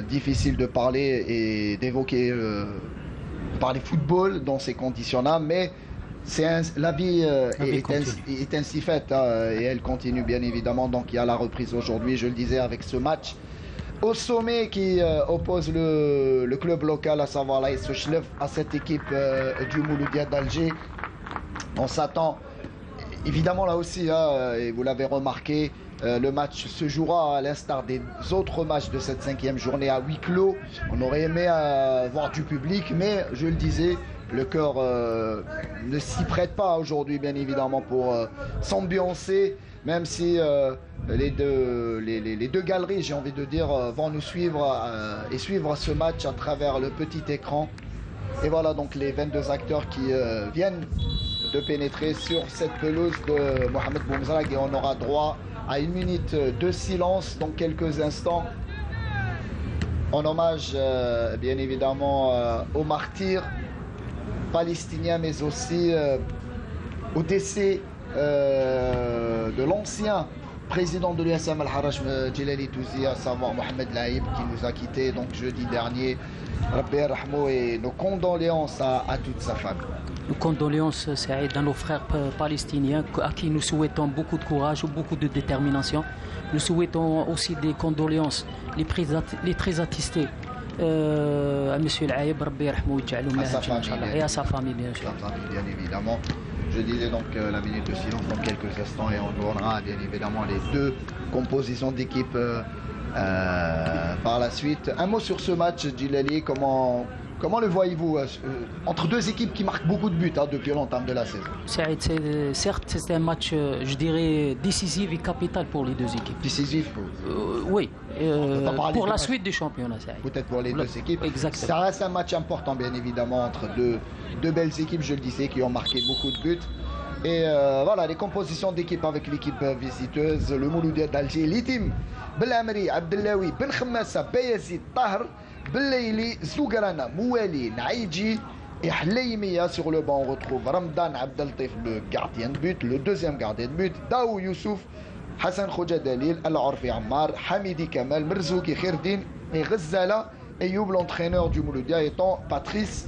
difficile de parler et d'évoquer parler football dans ces conditions-là, mais la vie est ainsi faite et elle continue bien évidemment. Donc il y a la reprise aujourd'hui, je le disais, avec ce match au sommet qui oppose le club local, à savoir l'AS Souchlef, à cette équipe du Mouloudia d'Alger. On s'attend évidemment là aussi, et vous l'avez remarqué, le match se jouera à l'instar des autres matchs de cette 5e journée à huis clos. On aurait aimé voir du public, mais je le disais, le cœur ne s'y prête pas aujourd'hui, bien évidemment, pour s'ambiancer, même si les deux galeries, j'ai envie de dire, vont nous suivre et suivre ce match à travers le petit écran. Et voilà donc les 22 acteurs qui viennent de pénétrer sur cette pelouse de Mohamed Boumezrag, et on aura droit à 1 minute de silence dans quelques instants, en hommage bien évidemment aux martyrs palestiniens, mais aussi au décès de l'ancien président de l'USM Al-Harrach Djilali Touzi, à savoir Mohamed Laïb, qui nous a quittés donc jeudi dernier. Rabbi Rahmo, et nos condoléances à toute sa famille. Nos condoléances, Saïd, à nos frères palestiniens à qui nous souhaitons beaucoup de courage, beaucoup de détermination. Nous souhaitons aussi des condoléances les très attestés à M. Laïb, Rabbi Rahmo, et à sa famille, bien sûr. Bien évidemment. Je disais donc la minute de silence dans quelques instants, et on donnera bien évidemment les deux compositions d'équipe par la suite. Un mot sur ce match, Djilali, comment le voyez-vous entre deux équipes qui marquent beaucoup de buts depuis l'entame de la saison? Certes, c'est un match, je dirais, décisif et capital pour les deux équipes. Décisif oui, pour la suite du championnat. Peut-être pour les deux équipes. Exactement. Ça reste un match important, bien évidemment, entre deux belles équipes, je le disais, qui ont marqué beaucoup de buts. Et voilà, les compositions d'équipe avec l'équipe visiteuse, le Mouloudia d'Alger, Litim, Belamri, Abdellaoui, Ben Khammassa, Bayazid, Tahr, Belayli, Zougarana, Mouali, Naïdji et Hleimia. Sur le banc, on retrouve Ramdan Abdeltif, le gardien de but, le deuxième gardien de but, Daou Youssouf, Hassan Khouja Dalil, Al-Arfi Ammar, Hamidi Kamal, Merzouki Khirdin et Ghazala. Et Youb, l'entraîneur du Mouloudia, étant Patrice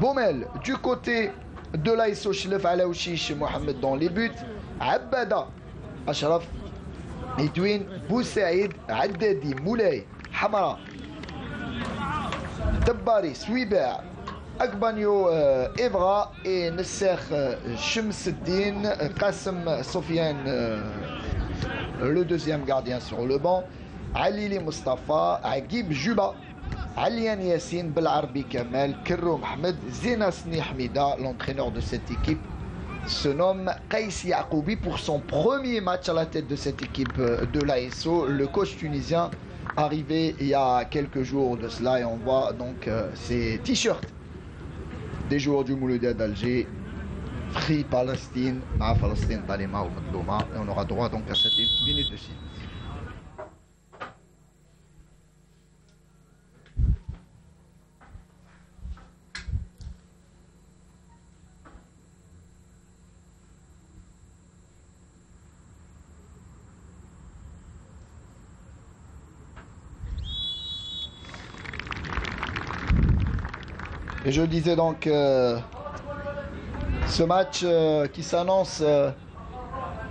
Baumel. Du côté de l'AS Souchlef, Alaouchiche Mohamed dans les buts, Abada, Ashraf, Edwin, Boussaïd, Addadi, Moulay, Hamara, Tabbari, Swiber, Akbanyo, Evra et Nesser Chemseddin, Qassem Sofiane, le deuxième gardien sur le banc, Alili Mustafa, Agib Juba, Alian Yassine, Belarbi Kamel, Kirro Mohamed, Zenasni Hamida. L'entraîneur de cette équipe se nomme Kaïsi Akoubi pour son premier match à la tête de cette équipe de l'ASO. Le coach tunisien arrivé il y a quelques jours de cela, et on voit donc ces t-shirts des joueurs du Mouloudia d'Alger. Free Palestine, Palestine, Talima ou Madlouma, et on aura droit donc à cette minute de silence. Et je disais donc ce match qui s'annonce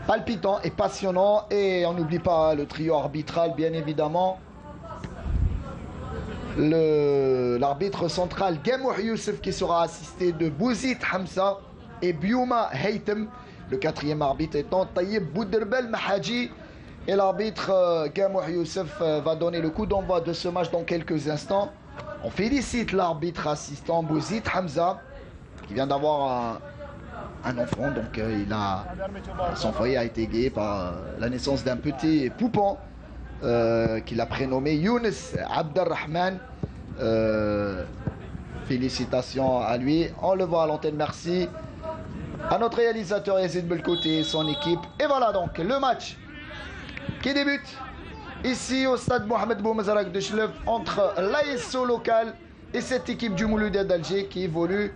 palpitant et passionnant, et on n'oublie pas le trio arbitral, bien évidemment. L'arbitre central Gamouh Youssef, qui sera assisté de Bouzid Hamza et Biouma Haytem, le quatrième arbitre étant Taïeb Bouderbel Mahadji. Et l'arbitre Gamouh Youssef va donner le coup d'envoi de ce match dans quelques instants. On félicite l'arbitre assistant Bouzid Hamza, qui vient d'avoir un enfant, donc son foyer a été égayé par la naissance d'un petit poupon qu'il a prénommé Younes Abdelrahman. Félicitations à lui. On le voit à l'antenne, merci à notre réalisateur Yazid Belkouti et son équipe. Et voilà donc le match qui débute ici au stade Mohamed Boumezrag de Chlef entre l'ASO local et cette équipe du Mouloudia d'Alger qui évolue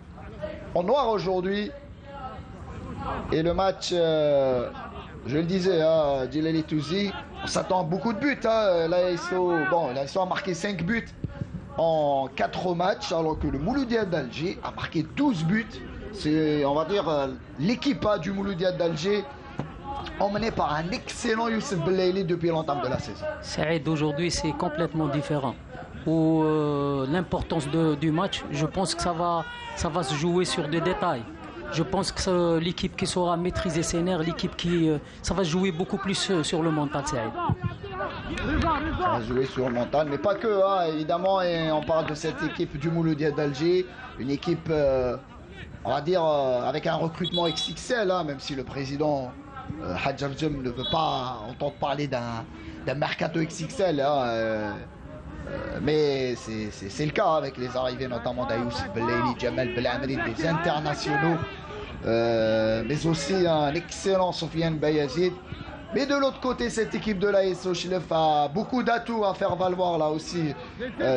en noir aujourd'hui. Et le match, je le disais, Djilali Touzi, On s'attend à beaucoup de buts. Hein. L'ASO a marqué 5 buts en 4 matchs, alors que le Mouloudia d'Alger a marqué 12 buts. C'est, on va dire, l'équipe du Mouloudia d'Alger, emmenée par un excellent Youssef Belaili depuis l'entame de la saison. Saïd, aujourd'hui, c'est complètement différent. Où l'importance du match, je pense que ça va se jouer sur des détails. Je pense que l'équipe qui saura maîtriser ses nerfs, l'équipe ça va jouer beaucoup plus sur le mental, Saïd. Ça va jouer sur le mental, mais pas que, hein, évidemment. Et on parle de cette équipe du Mouloudia d'Alger, une équipe, on va dire, avec un recrutement XXL, hein, même si le président Hadj Arjem ne veut pas entendre parler d'un mercato XXL. Hein, mais c'est le cas avec les arrivées notamment d'Ayousef Belaili, Jamal Belamri, des internationaux, mais aussi un excellent Sofiane Bayazid. Mais de l'autre côté, cette équipe de l'AS Ochlef a beaucoup d'atouts à faire valoir là aussi.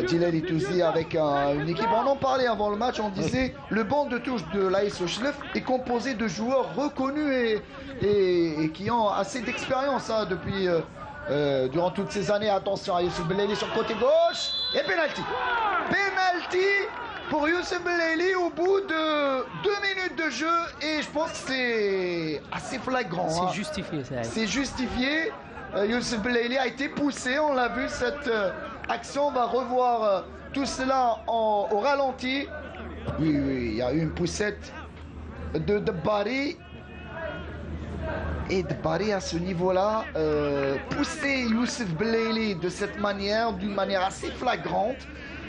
Djilali Touzi avec une équipe, on en parlait avant le match, on disait le banc de touche de l'AS Ochlef est composé de joueurs reconnus et qui ont assez d'expérience hein, depuis... durant toutes ces années. Attention à Youssef Belaili sur le côté gauche et penalty. Penalty pour Youssef Belaili au bout de 2 minutes de jeu et je pense que c'est assez flagrant. C'est hein. justifié, ça. C'est justifié. Youssef Belaili a été poussé, on l'a vu cette action. On va revoir tout cela au ralenti. Oui, il y a eu une poussette de Bari. Et de Bari à ce niveau-là, pousser Youssef Belaili de cette manière, d'une manière assez flagrante,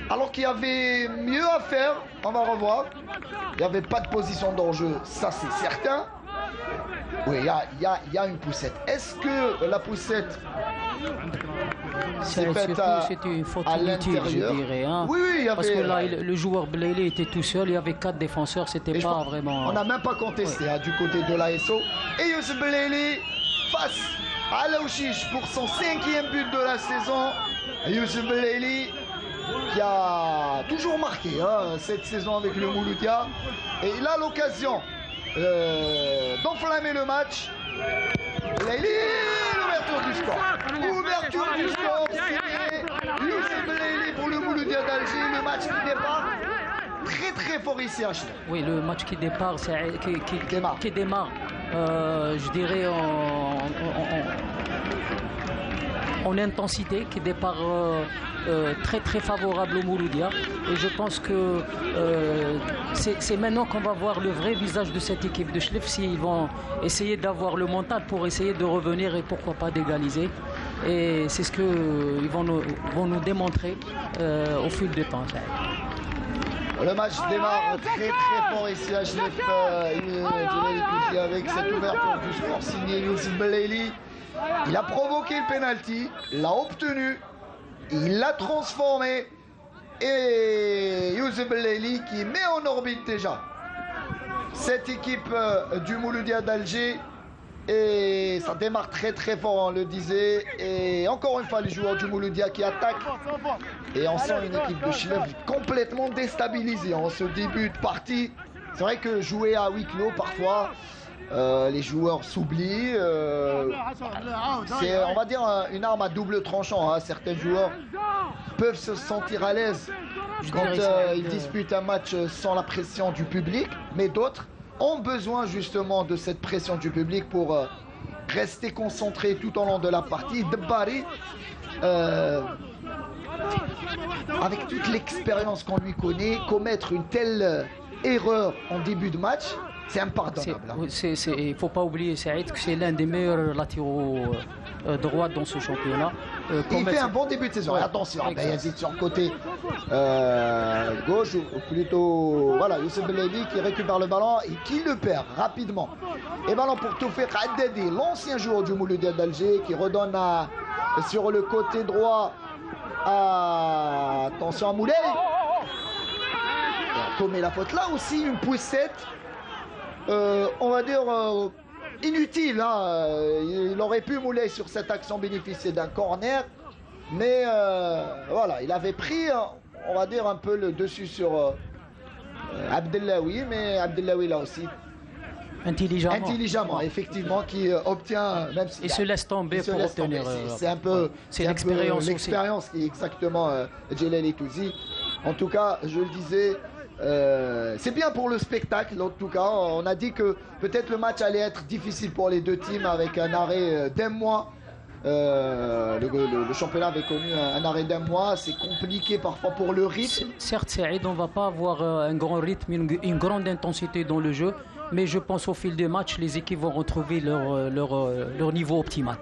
alors qu'il y avait mieux à faire, on va revoir. Il n'y avait pas de position d'enjeu, ça c'est certain. Oui, il y a une poussette. Est-ce que la poussette C'est une faute inutile, je dirais. Hein. Oui, il y avait... Parce que là, le joueur Belaili était tout seul, il y avait 4 défenseurs, c'était pas vraiment... On n'a même pas contesté hein, du côté de l'ASO. Et Youssef Belaili face à Laouchiche pour son 5e but de la saison. Youssef Belaili qui a toujours marqué hein, cette saison avec le Mouloudia. Et il a l'occasion d'enflammer le match. Belaili, l'ouverture du score. Ouverture du score, signé Youssef Belaili pour le Mouloudia d'Alger. Le match qui départ très très fort ici à Chlef. Oui, le match qui départ, qui démarre, je dirais en intensité, qui départ très très favorable au Mouloudia. Et je pense que c'est maintenant qu'on va voir le vrai visage de cette équipe de Chlef, s'ils vont essayer d'avoir le mental pour essayer de revenir et pourquoi pas d'égaliser. Et c'est ce qu'ils vont nous démontrer au fil du temps. Le match démarre très très fort ici à Chlef avec cette ouverture du score signé Youssef Belaili. Il a provoqué le penalty, l'a obtenu, il l'a transformé et Youssef Belaili qui met en orbite déjà cette équipe du Mouloudia d'Alger. Et ça démarre très très fort, on le disait. Et encore une fois, les joueurs du Mouloudia qui attaquent. Et on sent une équipe de Chlef complètement déstabilisée en ce début de partie. C'est vrai que jouer à huis clos, parfois, les joueurs s'oublient. C'est, on va dire, une arme à double tranchant. Hein. Certains joueurs peuvent se sentir à l'aise quand ils disputent un match sans la pression du public. Mais d'autres ont besoin justement de cette pression du public pour rester concentrés tout au long de la partie. De Bari, avec toute l'expérience qu'on lui connaît, commettre une telle erreur en début de match, c'est impardonnable. Il ne faut pas oublier, Saïd, que c'est l'un des meilleurs latéraux droits dans ce championnat. Il fait un bon début de saison. Ouais, attention, Bayazid sur le côté gauche, ou plutôt voilà, Youssef Belaili qui récupère le ballon et qui le perd rapidement. Et ballon pour Toufik Haddadi, l'ancien joueur du Mouloudia d'Alger, qui redonne sur le côté droit attention à Moulay. Il a commis la faute. Là aussi, une poussette, on va dire, inutile. Hein. Il aurait pu Moulay sur cette action bénéficier d'un corner. Mais voilà, il avait pris, on va dire, un peu le dessus sur Abdellaoui. Mais Abdellaoui, là aussi, intelligemment, effectivement, qui obtient, même si il se laisse tomber pour obtenir. C'est un peu, c'est l'expérience qui est exactement Djelal Itoussi. En tout cas, je le disais, c'est bien pour le spectacle. En tout cas, on a dit que peut-être le match allait être difficile pour les deux teams avec un arrêt d'un mois. Le championnat avait connu un arrêt d'un mois. C'est compliqué parfois pour le rythme. Certes, Saïd, on ne va pas avoir un grand rythme, une grande intensité dans le jeu, mais je pense au fil des matchs, les équipes vont retrouver leur niveau optimal.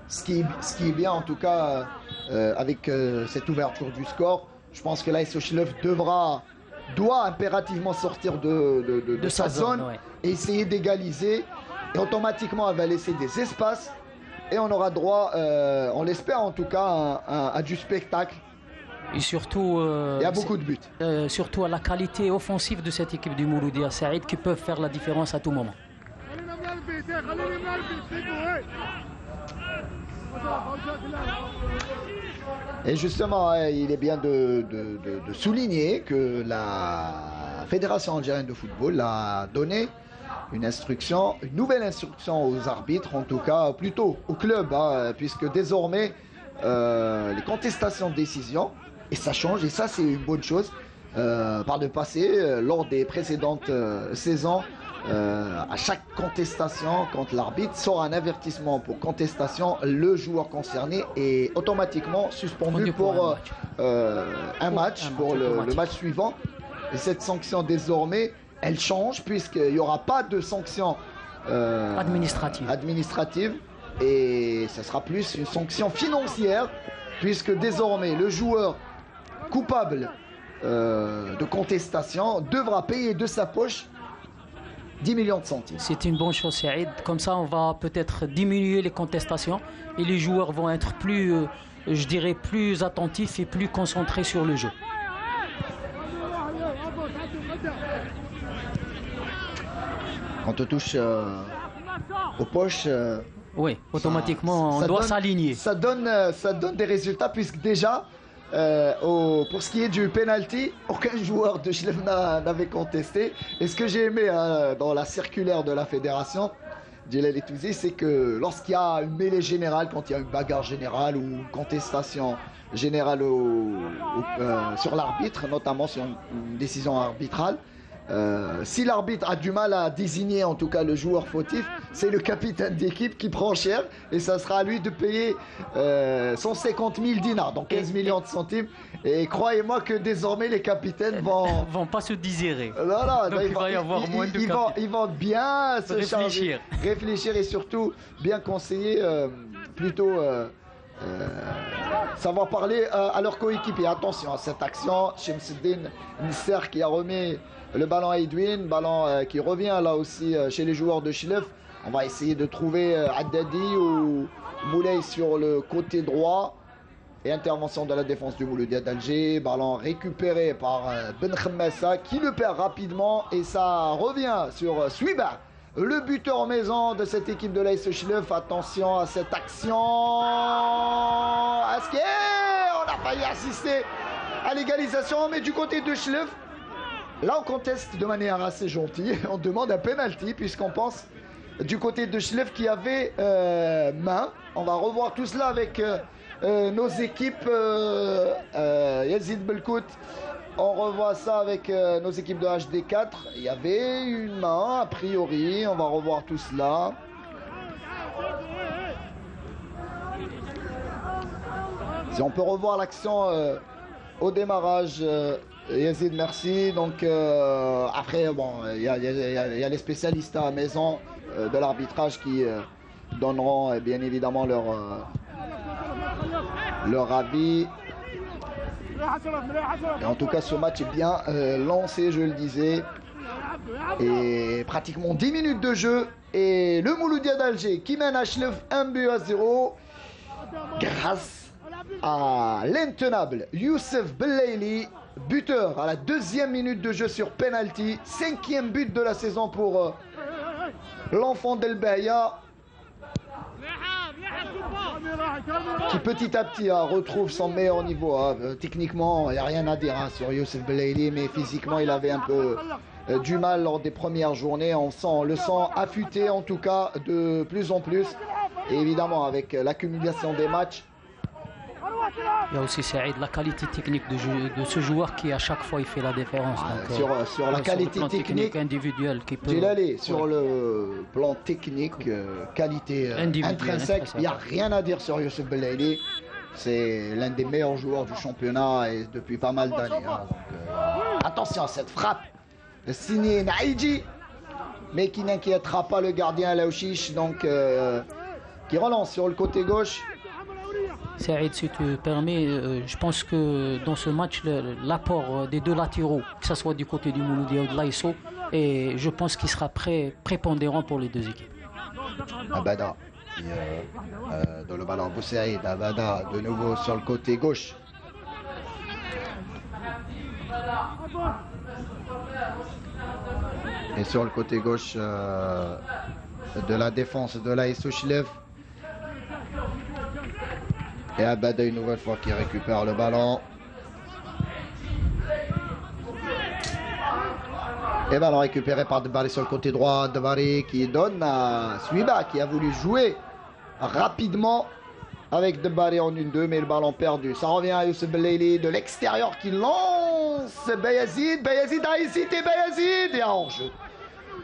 Ce qui est bien en tout cas avec cette ouverture du score, je pense que l'AS Sochilov doit impérativement sortir de sa zone, ouais, et essayer d'égaliser. Et automatiquement, elle va laisser des espaces. Et on aura droit, on l'espère en tout cas, à du spectacle. Et surtout, il y a beaucoup de buts. Surtout à la qualité offensive de cette équipe du Mouloudia Saïd qui peuvent faire la différence à tout moment. Et justement, il est bien de souligner que la Fédération algérienne de football a donné une nouvelle instruction aux arbitres, en tout cas plutôt au club, puisque désormais les contestations de décision, et ça change, et ça c'est une bonne chose, par le passé, lors des précédentes saisons, à chaque contestation, quand l'arbitre sort un avertissement pour contestation, le joueur concerné est automatiquement suspendu pour un match, pour le match suivant. Et cette sanction désormais, elle change puisqu'il n'y aura pas de sanction administrative et ce sera plus une sanction financière, puisque désormais le joueur coupable de contestation devra payer de sa poche 10 millions de centimes. C'est une bonne chose, Saïd. Comme ça, on va peut-être diminuer les contestations et les joueurs vont être plus, je dirais, plus attentifs et plus concentrés sur le jeu. Quand on touche aux poches, oui, automatiquement, on doit s'aligner. Ça donne des résultats, puisque déjà, pour ce qui est du penalty, aucun joueur de Chlef n'avait contesté. Et ce que j'ai aimé dans la circulaire de la fédération, Djelal Itoussi, c'est que lorsqu'il y a une mêlée générale, quand il y a une bagarre générale ou une contestation générale sur l'arbitre, notamment sur une décision arbitrale, si l'arbitre a du mal à désigner en tout cas le joueur fautif, c'est le capitaine d'équipe qui prend cher, et ça sera à lui de payer 150 000 dinars, donc 15 millions de centimes. Et croyez-moi que désormais les capitaines vont pas se désirer. Donc il va y avoir moins de capitaines. Ils vont bien se réfléchir et surtout bien conseiller, plutôt savoir parler à leur coéquipier. Attention à cette action, Shamsuddin Nisser qui a remis le ballon à Edwin, ballon qui revient là aussi chez les joueurs de Chlef. On va essayer de trouver Haddadi ou Moulay sur le côté droit. Et intervention de la défense du Mouloudia d'Alger. Ballon récupéré par Ben Khmessa qui le perd rapidement. Et ça revient sur Suiba, le buteur maison de cette équipe de l'AS Chlef. Attention à cette action. Askier, on a failli assister à l'égalisation, mais du côté de Chlef, là on conteste de manière assez gentille. On demande un penalty puisqu'on pense du côté de Chlef qu'il y avait main. On va revoir tout cela avec nos équipes. Yazid Belkout, on revoit ça avec nos équipes de HD4. Il y avait une main a priori. On va revoir tout cela. Si on peut revoir l'action au démarrage, Yazid, merci. Donc après, bon, il y a les spécialistes à la maison de l'arbitrage qui donneront bien évidemment leur avis. Et en tout cas, ce match est bien lancé, je le disais. Et pratiquement 10 minutes de jeu. Et le Mouloudia d'Alger qui mène à Chlef 1-0 grâce à l'intenable Youssef Bellaili, buteur à la 2e minute de jeu sur penalty. 5e but de la saison pour l'enfant d'El Bahia. qui petit à petit retrouve son meilleur niveau. Techniquement, il n'y a rien à dire sur Youssef Belaïli, mais physiquement, il avait un peu du mal lors des premières journées. On le sent affûté en tout cas de plus en plus. Et évidemment, avec l'accumulation des matchs. Il y a aussi Saïd, la qualité technique de ce joueur qui à chaque fois il fait la différence. Donc, sur la qualité technique individuelle qui peut. Sur le plan technique, qualité intrinsèque, il n'y a rien à dire sur Youssef Belaïli. C'est l'un des meilleurs joueurs du championnat et depuis pas mal d'années. Attention à cette frappe signée Naïdji, mais qui n'inquiétera pas le gardien Laouchiche, donc qui relance sur le côté gauche. Saïd, si tu permets, je pense que dans ce match, l'apport des deux latéraux, que ce soit du côté du Mouloudia ou de l'ASO, et je pense qu'il sera prépondérant pour les deux équipes. Abada, dans le ballon Boussaïd, Abada de nouveau sur le côté gauche. Et sur le côté gauche de la défense de l'ASO Chlev. Et Abada une nouvelle fois qui récupère le ballon. Et ballon récupéré par Debari sur le côté droit. Debari qui donne à Suiba qui a voulu jouer rapidement avec Debari en 1-2, mais le ballon perdu. Ça revient à Youssef Belaïli de l'extérieur qui lance Bayazid. Bayazid a hésité, Bayazid et hors-jeu.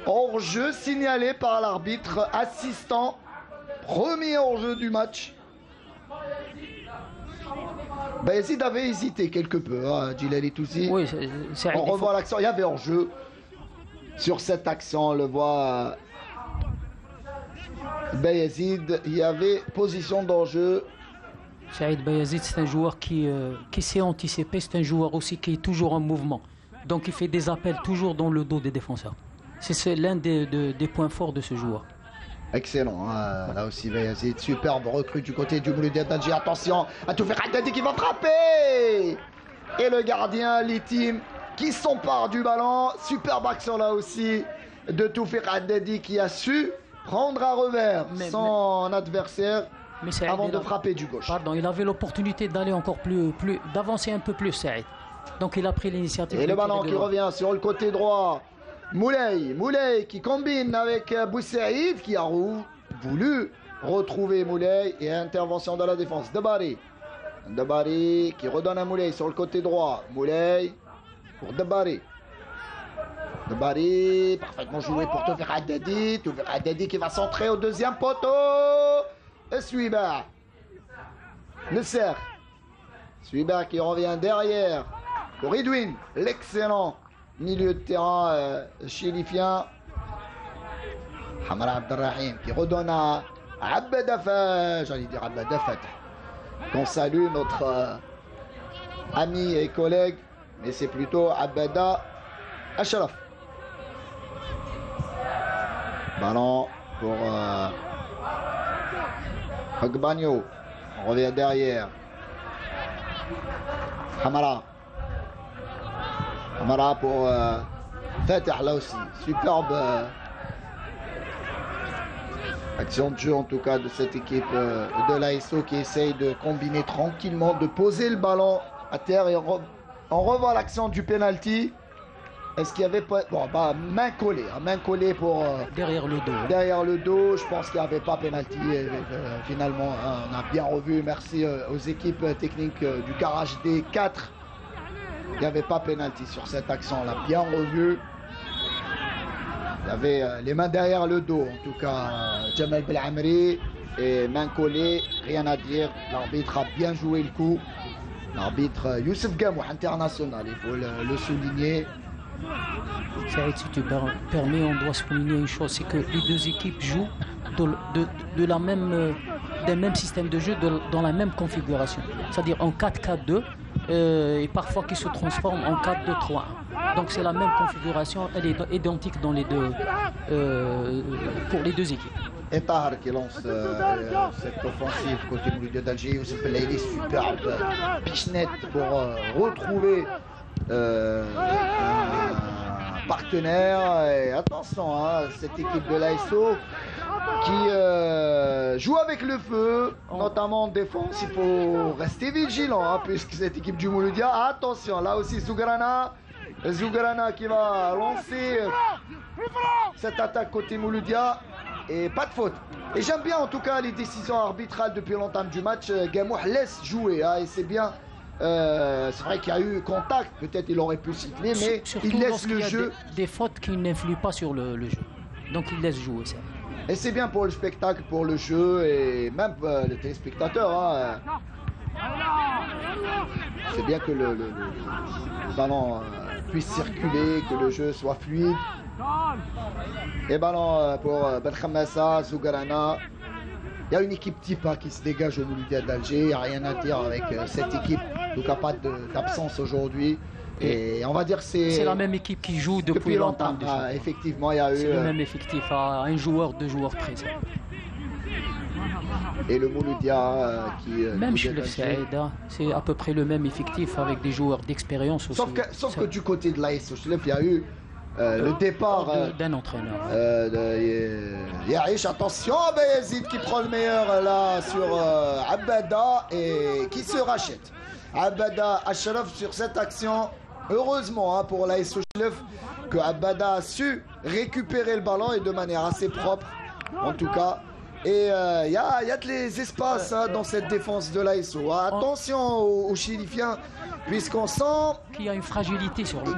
Hors-jeu signalé par l'arbitre assistant. Premier hors-jeu du match. Bayazid avait hésité quelque peu, Djilali Toussi. Oui, on revoit l'accent, il y avait hors-jeu. Sur cet accent, on le voit. Bayazid, il y avait position d'hors-jeu. Saïd Bayazid, c'est un joueur qui sait anticiper, c'est un joueur aussi qui est toujours en mouvement. Donc il fait des appels toujours dans le dos des défenseurs. C'est l'un des points forts de ce joueur. Excellent, là aussi Bayazid, superbe recrue du côté du Mouloudia d'Alger. Attention, à tout faire Haddadi qui va frapper. Et le gardien Litim qui s'empare du ballon. Superbe action là aussi de Toufiq Haddadi qui a su prendre à revers son adversaire avant de frapper du gauche. Pardon, il avait l'opportunité d'aller encore d'avancer un peu plus, Saïd. Donc il a pris l'initiative. Et le ballon qui revient sur le côté droit. Moulay qui combine avec Boussaïd qui a voulu retrouver Moulay et intervention de la défense. Debari qui redonne à Moulay sur le côté droit. Moulay pour Debari parfaitement joué pour Toufiq Haddadi qui va centrer au deuxième poteau. Et Suiba Suiba qui revient derrière pour Edwin, l'excellent milieu de terrain chilifien. Hamra Abdelrahim qui redonne à Abada Fatah. Qu'on salue, notre ami et collègue, mais c'est plutôt Abada Ashraf. Ballon pour Ogbagno. On revient derrière. Hamara pour Fatah là aussi. Superbe action de jeu en tout cas de cette équipe de l'ASO qui essaye de combiner tranquillement, de poser le ballon à terre. Et on revoit l'action du penalty. Est-ce qu'il y avait pas... Bon, main collée pour... derrière le dos. Derrière le dos, je pense qu'il n'y avait pas penalty. Finalement, on a bien revu. Merci aux équipes techniques du garage D4. Il n'y avait pas penalty sur cette action. On l'a bien revu. Il y avait les mains derrière le dos. En tout cas, Jamal Belamri et main collée. Rien à dire. L'arbitre a bien joué le coup. L'arbitre Youssef Gamou, international. Il faut le souligner. Saïd, si tu permets, on doit souligner une chose, c'est que les deux équipes jouent d'un même système de jeu, dans la même configuration. C'est-à-dire en 4-4-2 et parfois qui se transforme en 4-2-3. Donc c'est la même configuration, elle est identique dans les deux, pour les deux équipes. Et Tahar qui lance cette offensive côté Mouloudia d'Alger. Youssef Belaïli, superbe pichenette pour retrouver partenaires. Et attention, hein, cette équipe de l'ASO qui joue avec le feu, notamment en défense. Il faut rester vigilant, hein, puisque cette équipe du Mouloudia, attention, là aussi Zougrana qui va lancer cette attaque côté Mouloudia. Et pas de faute. Et j'aime bien en tout cas les décisions arbitrales depuis l'entame du match. Gamouh laisse jouer, hein, et c'est bien. C'est vrai qu'il y a eu contact, peut-être il aurait pu siffler, mais il laisse le jeu. Des fautes qui n'influent pas sur le jeu. Donc il laisse jouer ça. Et c'est bien pour le spectacle, pour le jeu et même les téléspectateurs. Hein. C'est bien que le ballon puisse circuler, que le jeu soit fluide. Et ballon pour Ben Khamassa, Zougarana. Il y a une équipe Tipa qui se dégage au Mouloudia d'Alger. Il n'y a rien à dire avec cette équipe. Donc il n'y a pas d'absence aujourd'hui. Et on va dire que c'est la même équipe qui joue depuis longtemps. Effectivement, il y a eu... C'est le même effectif à un joueur, 2 joueurs près. Et le Mouloudia qui... même chez le Saïda, c'est à peu près le même effectif avec des joueurs d'expérience aussi. Sauf que du côté de l'AS Chelef, il y a eu le départ d'un entraîneur. Yahish, attention, Yazid qui prend le meilleur là sur Abada et qui se rachète. Abada Ashraf sur cette action. Heureusement, hein, pour l'AS Chelef que Abada a su récupérer le ballon et de manière assez propre en tout cas. Et il y a de les espaces, hein, dans cette défense de l'ASO. Attention aux Chilifiens, puisqu'on sent qu'il y a une fragilité sur le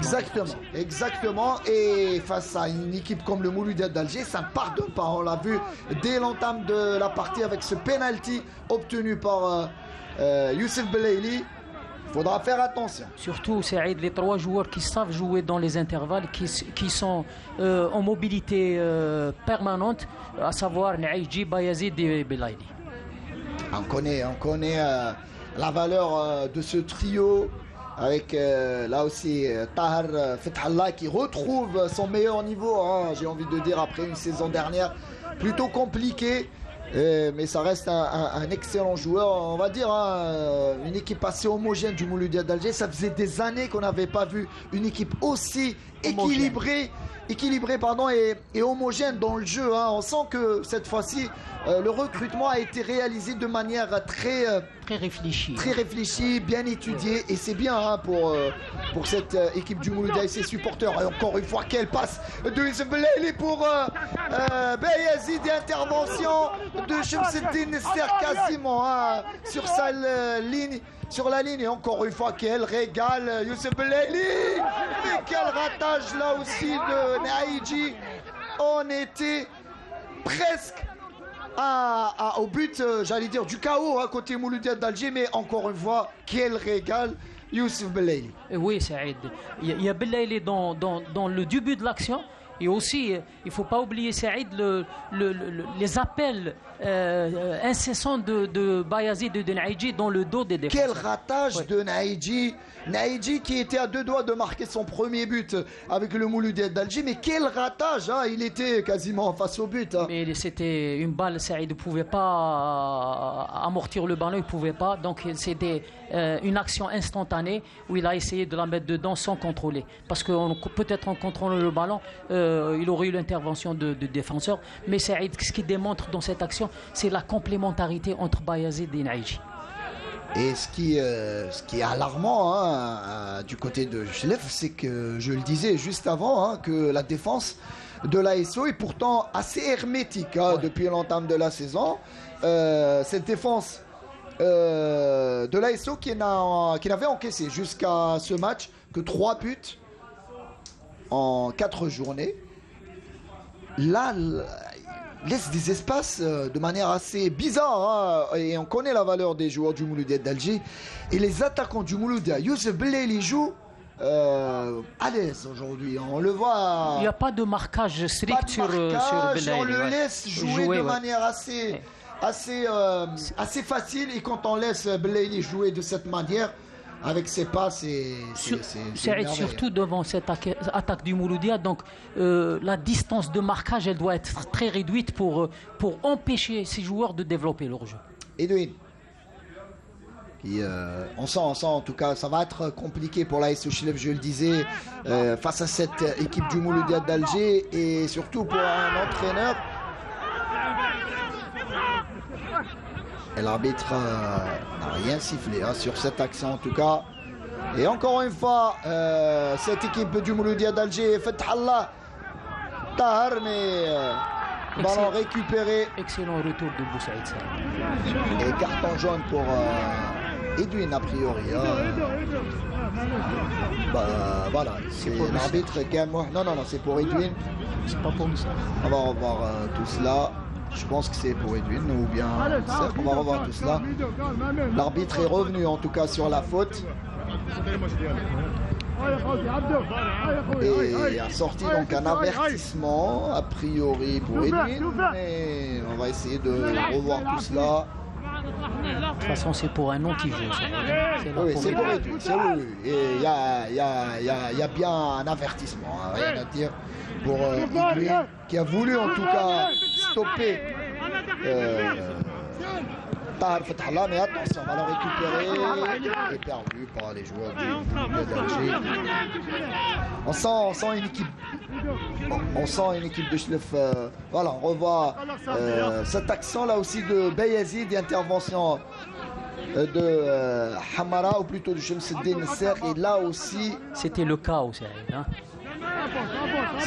Exactement. Et face à une équipe comme le Mouloudia d'Alger, ça ne pardonne pas. On l'a vu dès l'entame de la partie avec ce penalty obtenu par Youssef Belaili. Il faudra faire attention. Surtout, Saïd, les 3 joueurs qui savent jouer dans les intervalles, qui sont en mobilité permanente, à savoir Naïji, Bayazid et Belaili. On connaît la valeur de ce trio avec là aussi Tahar Fethallah qui retrouve son meilleur niveau, hein, j'ai envie de dire, après une saison dernière plutôt compliquée. Mais ça reste un excellent joueur, on va dire, hein, une équipe assez homogène du Mouloudia d'Alger. Ça faisait des années qu'on n'avait pas vu une équipe aussi équilibrée et homogène dans le jeu, hein. On sent que cette fois-ci le recrutement a été réalisé de manière très réfléchie, bien étudiée, et c'est bien, hein, pour cette équipe du Mouloudia et ses supporters. Et encore une fois, quelle passe de Youssef Belaili pour Bayazid, et intervention de Shamseddine Nesser quasiment, hein, sur sa ligne. Sur la ligne, et encore une fois, quel régal, Youssef Belaili. Mais quel ratage là aussi de Naïji. On était presque au but, j'allais dire, du chaos à côté Mouloudia d'Alger, mais encore une fois, quel régal, Youssef Belaili. Oui, Saïd. Il y a Belaili dans le début de l'action. Et aussi, il ne faut pas oublier, Saïd, les appels incessants de Bayazid et de Naïji dans le dos des défenseurs. Quel ratage de Naïji. Naïji qui était à 2 doigts de marquer son premier but avec le Mouloudia d'Alger. Mais quel ratage, hein, il était quasiment face au but. Hein. Mais c'était une balle, Saïd ne pouvait pas amortir le ballon, il ne pouvait pas. Donc c'était une action instantanée où il a essayé de la mettre dedans sans contrôler. Parce que peut-être en contrôlant le ballon, il aurait eu l'intervention de défenseurs. Mais Saïd, ce qu'il démontre dans cette action, c'est la complémentarité entre Bayazid et Naïji. Et ce qui est alarmant, hein, du côté de Chelef, c'est que, je le disais juste avant, hein, que la défense de l'ASO est pourtant assez hermétique, hein, depuis l'entame de la saison. Cette défense de l'ASO qui n'avait encaissé jusqu'à ce match que 3 buts en 4 journées. Là, laisse des espaces de manière assez bizarre, hein, et on connaît la valeur des joueurs du Mouloudia d'Alger, et les attaquants du Mouloudia. Youssef Belaili joue à l'aise aujourd'hui, on le voit. Il n'y a pas de marquage strict sur Belaili. On le laisse jouer de manière assez facile, et quand on laisse Belaili jouer de cette manière, avec ses pas, c'est surtout devant cette attaque du Mouloudia. Donc la distance de marquage, elle doit être très réduite pour empêcher ces joueurs de développer leur jeu. Edwin. On sent en tout cas, ça va être compliqué pour l'AS Souchlef, je le disais, face à cette équipe du Mouloudia d'Alger et surtout pour un entraîneur. Et l'arbitre n'a rien sifflé sur cette action en tout cas. Et encore une fois, cette équipe du Mouloudia d'Alger, Fethallah Tahar, mais ballon récupéré. Excellent retour de Boussaïd. Et carton jaune pour Edwin a priori. Voilà, c'est l'arbitre qui a... Non, c'est pour Edwin. C'est pas pour nous. On va revoir tout cela. Je pense que c'est pour Edwin ou bien on va revoir tout cela. L'arbitre est revenu en tout cas sur la faute. Et a sorti donc un avertissement a priori pour Edwin. Mais on va essayer de revoir tout cela. De toute façon, c'est pour un anti-jeu. Oui, c'est pour Edwin. Oui. Et il y a bien un avertissement, rien à dire pour Edwin qui a voulu en tout cas stopper Tahar Fethallah, mais attention, ballon récupéré et perdu par les joueurs d'Alger. On sent une équipe. On sent une équipe de Chlef. Voilà, on revoit cet accent là aussi de Bayazid, intervention de Hamara ou plutôt de Shamsuddin Nasser, et là aussi c'était le cas au Saïd.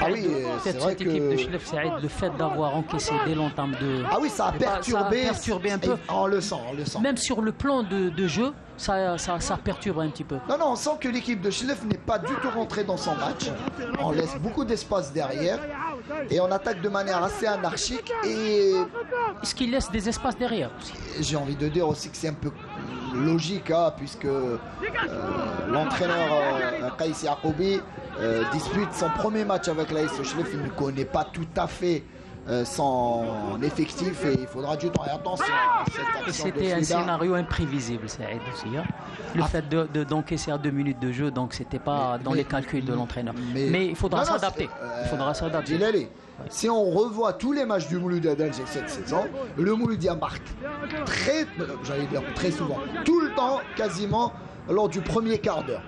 Ah oui, c'est vrai cette équipe de Chlef Saïd, le fait d'avoir encaissé dès l'entame de... Ah oui, ça a perturbé un peu. On le sent. Même sur le plan de jeu, ça perturbe un petit peu. Non, on sent que l'équipe de Chlef n'est pas du tout rentrée dans son match. On laisse beaucoup d'espace derrière et on attaque de manière assez anarchique. Et est-ce qu'il laisse des espaces derrière? J'ai envie de dire aussi que c'est un peu logique, puisque l'entraîneur Kaïs Yacoubi dispute son premier match avec l'AS Chlef. Il ne connaît pas tout à fait son effectif et il faudra du temps. Et attention à cette action. C'était un scénario imprévisible, Saïd aussi. Le fait d'encaisser à 2 minutes de jeu, donc c'était pas dans les calculs de l'entraîneur. Mais il faudra s'adapter. Si on revoit tous les matchs du Mouloudia d'Alger cette saison, le Mouloudia marque très souvent, tout le temps quasiment lors du premier quart d'heure.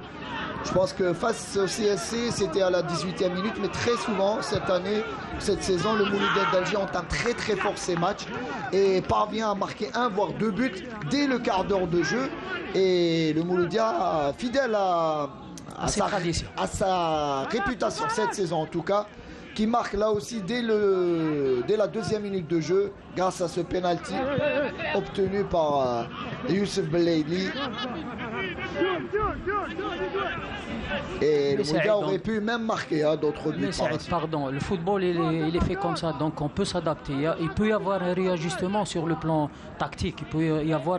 Je pense que face au CSC, c'était à la 18e minute, mais très souvent cette saison, le Mouloudia d'Alger entame très très fort ses matchs et parvient à marquer 1 voire 2 buts dès le quart d'heure de jeu. Et le Mouloudia, fidèle à sa réputation cette saison en tout cas, qui marque là aussi dès la 2e minute de jeu grâce à ce penalty obtenu par Youssef Belaïli. Et le Mouloudia aurait pu même marquer d'autres buts. Pardon, le football il est fait comme ça, donc on peut s'adapter. Il peut y avoir un réajustement sur le plan tactique, il peut y avoir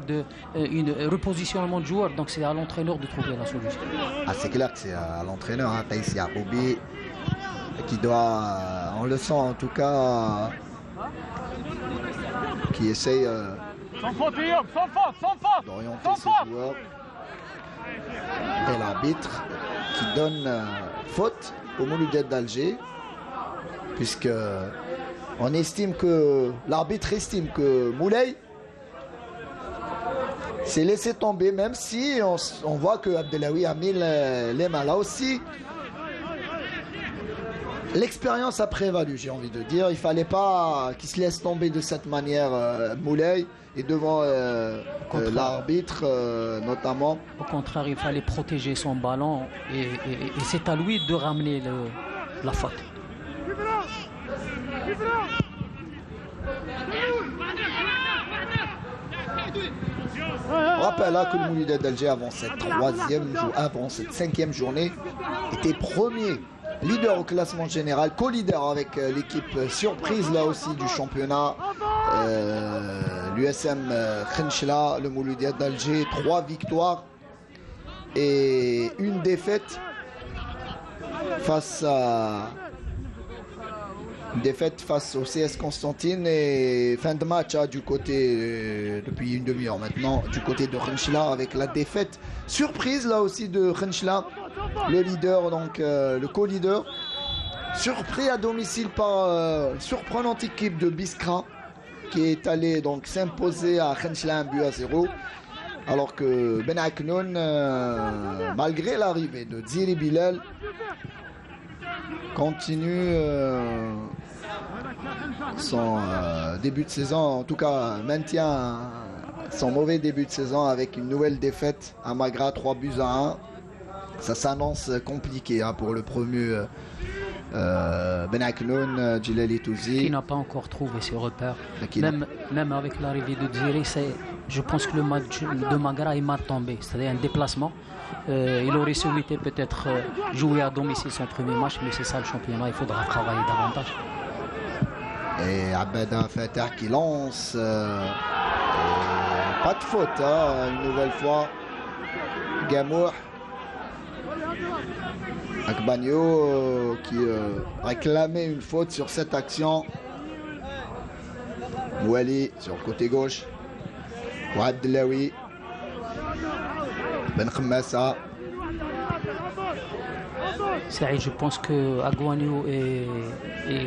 un repositionnement de joueurs, donc c'est à l'entraîneur de trouver la solution. C'est clair que c'est à l'entraîneur, Kaïs Yacoubi, qui doit, on le sent en tout cas, qui essaye d'orienter ses joueurs. Et l'arbitre qui donne faute au Mouloudia d'Alger, puisque l'arbitre estime que Moulay s'est laissé tomber, même si on voit que Abdelawi a mis les mains là aussi. L'expérience a prévalu, j'ai envie de dire. Il fallait pas qu'il se laisse tomber de cette manière, Moulay, et devant l'arbitre notamment. Au contraire, il fallait protéger son ballon et c'est à lui de ramener la faute. On rappelle que le Mouloudia d'Alger avant cette 5e journée était premier leader au classement général, co-leader avec l'équipe surprise là aussi du championnat, l'USM Khenchela. Le Mouloudia d'Alger, 3 victoires et 1 défaite face au CS Constantine, et fin de match du côté depuis une demi-heure maintenant du côté de Khenchela avec la défaite surprise là aussi de Khenchela, le leader, donc le co-leader, surpris à domicile par surprenante équipe de Biskra qui est allée donc s'imposer à Khenchela 1-0. Alors que Ben Aknoun, malgré l'arrivée de Dziri Bilal, continue son début de saison, en tout cas maintient son mauvais début de saison avec une nouvelle défaite à Magra, 3-1. Ça s'annonce compliqué pour le premier Ben Aknoun, Djilali Touzi. Qui n'a pas encore trouvé ses repères. Même avec l'arrivée de Dziri, je pense que le match de Magra est mal tombé. C'est-à-dire un déplacement. Il aurait souhaité peut-être jouer à domicile son premier match, mais c'est ça le championnat, il faudra travailler davantage. Et Abeda Fatah qui lance. Pas de faute, une nouvelle fois. Gamour. Akbanio qui réclamait une faute sur cette action. Mouali sur le côté gauche. Ouad Delawi. Ben Khmassa. Saïd, je pense que Agbanio et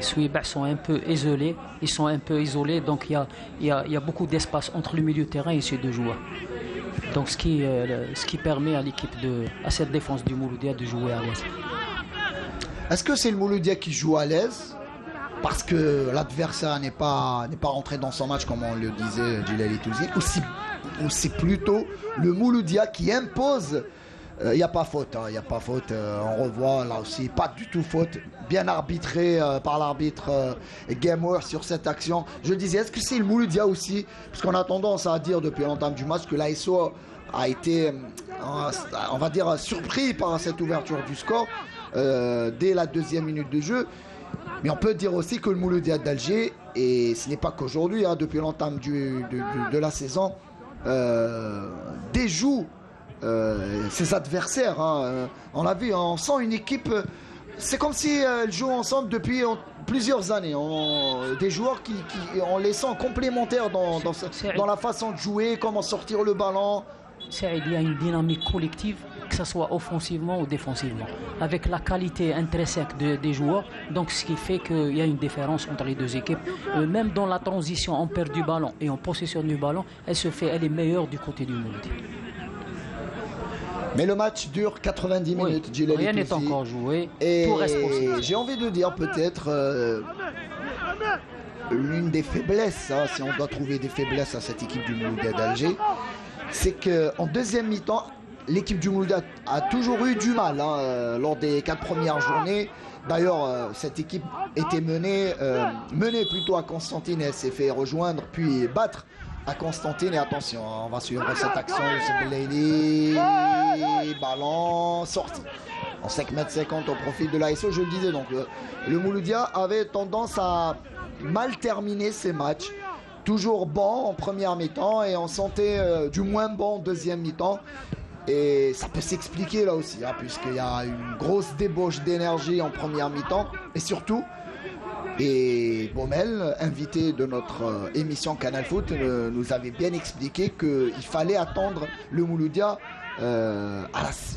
Souiba sont un peu isolés. Ils sont un peu isolés, donc il y a beaucoup d'espace entre le milieu de terrain et ces deux joueurs. Donc ce qui permet à l'équipe à cette défense du Mouloudia de jouer à l'aise. Est-ce que c'est le Mouloudia qui joue à l'aise parce que l'adversaire n'est pas rentré dans son match comme on le disait Djilali Touzi, ou c'est plutôt le Mouloudia qui impose? Il n'y a pas faute, il n'y a pas faute. On revoit là aussi, pas du tout faute. Bien arbitré par l'arbitre Gamour sur cette action. Je disais, est-ce que c'est le Mouloudia aussi? Parce qu'on a tendance à dire depuis l'entame du match que l'ASO a été, on va dire, surpris par cette ouverture du score dès la deuxième minute de jeu. Mais on peut dire aussi que le Mouloudia d'Alger, et ce n'est pas qu'aujourd'hui, depuis l'entame de la saison, déjoue ses adversaires. On l'a vu, on sent une équipe. C'est comme si elles jouent ensemble depuis plusieurs années. Des joueurs qui on les sent complémentaires dans la façon de jouer, comment sortir le ballon. Il y a une dynamique collective, que ce soit offensivement ou défensivement, avec la qualité intrinsèque des joueurs. Donc ce qui fait qu'il y a une différence entre les deux équipes. Même dans la transition, on perd du ballon et on possessionne du ballon, elle est meilleure du côté du Mouloudia. Mais le match dure 90 minutes. Oui, rien n'est encore joué. Et tout reste possible. J'ai envie de dire peut-être l'une des faiblesses, si on doit trouver des faiblesses à cette équipe du Mouloudia d'Alger, c'est qu'en deuxième mi-temps, l'équipe du Mouloudia a toujours eu du mal lors des 4 premières journées. D'ailleurs, cette équipe était menée plutôt à Constantine et elle s'est fait rejoindre puis battre à Constantine. Et attention, on va suivre cette action. Ballon sorti en 5,50 m au profit de l'ASO. Je le disais, donc le Mouloudia avait tendance à mal terminer ses matchs. Toujours bon en première mi-temps et on sentait du moins bon en deuxième mi-temps. Et ça peut s'expliquer là aussi, puisqu'il y a une grosse débauche d'énergie en première mi-temps. Et surtout, et Baumel, invité de notre émission Canal Foot, nous avait bien expliqué qu'il fallait attendre le Mouloudia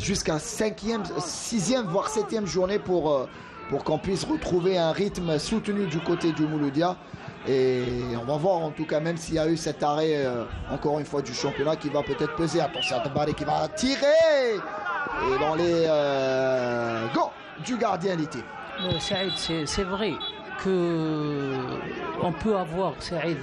jusqu'à 5e, 6e, voire 7e journée pour qu'on puisse retrouver un rythme soutenu du côté du Mouloudia. Et on va voir en tout cas, même s'il y a eu cet arrêt encore une fois du championnat qui va peut-être peser. Attention, Tabari qui va tirer et dans les gants du gardien l'été. Saïd, c'est vrai qu'on peut avoir, Saïd,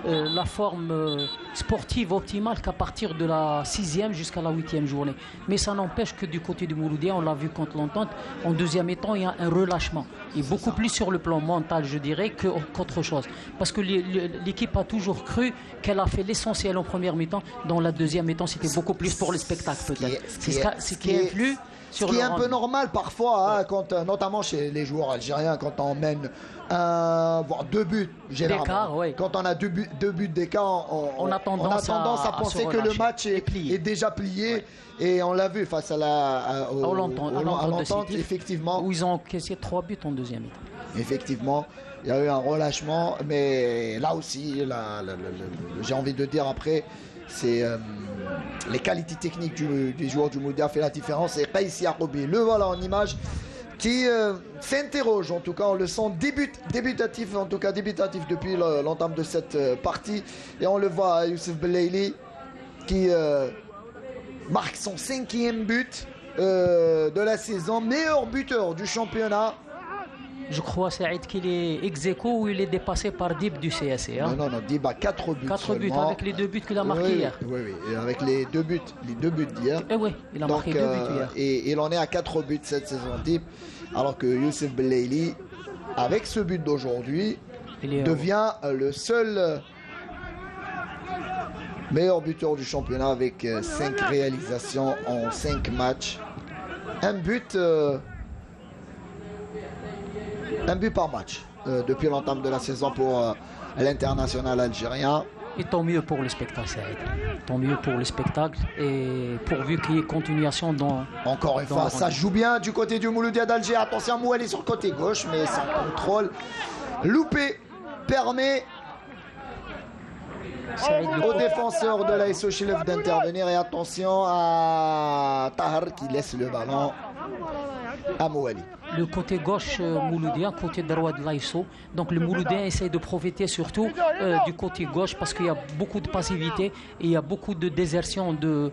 la forme sportive optimale qu'à partir de la 6e jusqu'à la 8e journée. Mais ça n'empêche que du côté du Mouloudia, on l'a vu contre l'Entente, en deuxième temps, il y a un relâchement. Et beaucoup plus sur le plan mental, je dirais, qu'autre chose. Parce que l'équipe a toujours cru qu'elle a fait l'essentiel en première mi-temps. Dans la deuxième mi-temps, c'était beaucoup plus pour le spectacle, peut-être. C'est ce qui influe. Ce qui est un peu normal parfois, quand, notamment chez les joueurs algériens, quand on mène voire 2 buts généralement. Quand on a 2 buts d'écart, on a tendance à penser que le match est déjà plié. Et on l'a vu face à l'Entente, effectivement. Où ils ont encaissé 3 buts en deuxième mi-temps. Effectivement, il y a eu un relâchement, mais là aussi, j'ai envie de dire après, c'est les qualités techniques des joueurs du Mouloudia fait la différence. Et Kaïssi Arobi, le voilà en image, qui s'interroge, en tout cas on le sent débutatif depuis l'entame de cette partie. Et on le voit, Youssef Belaili qui marque son 5e but de la saison, meilleur buteur du championnat. Je crois, Saïd, qu'il est ex-aequo ou il est dépassé par Dib du CSC. Hein? Non, Dib a 4 buts. 4 buts avec les 2 buts qu'il a marqués hier. Oui, et avec les deux buts d'hier. Et oui, il a marqué 2 buts hier. Et il en est à 4 buts cette saison, Dib. Alors que Youssef Bellaili, avec ce but d'aujourd'hui, devient le seul meilleur buteur du championnat avec 5 réalisations en 5 matchs. Un but par match depuis l'entame de la saison pour l'international algérien. Et tant mieux pour le spectacle, Saïd. Tant mieux pour le spectacle et pourvu qu'il y ait continuation dans... Encore une fois, ça joue bien du côté du Mouloudia d'Alger. Attention, Mouali sur le côté gauche, mais ça contrôle. Loupé permet au défenseur de l'ASO Chilef d'intervenir. Et attention à Tahar qui laisse le ballon à Mouali. Le côté gauche mouloudien, côté droit de l'ASO. Donc le Mouloudien essaie de profiter surtout du côté gauche parce qu'il y a beaucoup de passivité et il y a beaucoup de désertion de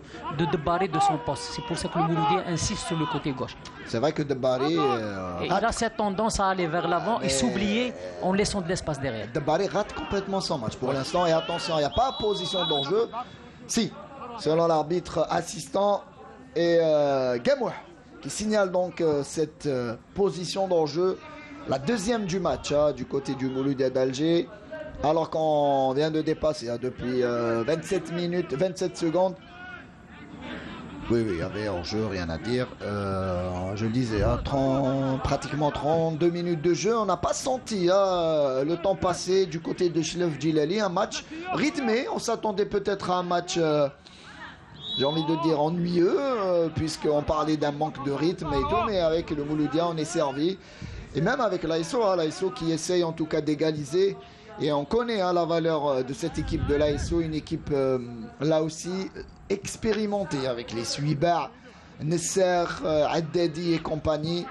Debaré de son poste. C'est pour ça que le Mouloudien insiste sur le côté gauche. C'est vrai que Debaré... il a cette tendance à aller vers l'avant et s'oublier en laissant de l'espace derrière. Debaré rate complètement son match pour l'instant. Et attention, il n'y a pas position d'enjeu. Si, selon l'arbitre assistant et Gamouh, qui signale donc cette position d'enjeu, la deuxième du match du côté du Mouloudia d'Alger, alors qu'on vient de dépasser depuis 27 minutes, 27 secondes. Oui, il y avait hors-jeu, rien à dire. Je le disais, pratiquement 32 minutes de jeu. On n'a pas senti le temps passé du côté de Chilef Djilali. Un match rythmé. On s'attendait peut-être à un match... j'ai envie de dire ennuyeux, puisqu'on parlait d'un manque de rythme et tout, mais avec le Mouloudia, on est servi. Et même avec l'ASO, l'ASO qui essaye en tout cas d'égaliser. Et on connaît la valeur de cette équipe de l'ASO, une équipe là aussi expérimentée avec les Suibar, Nesser, Addadi et compagnie.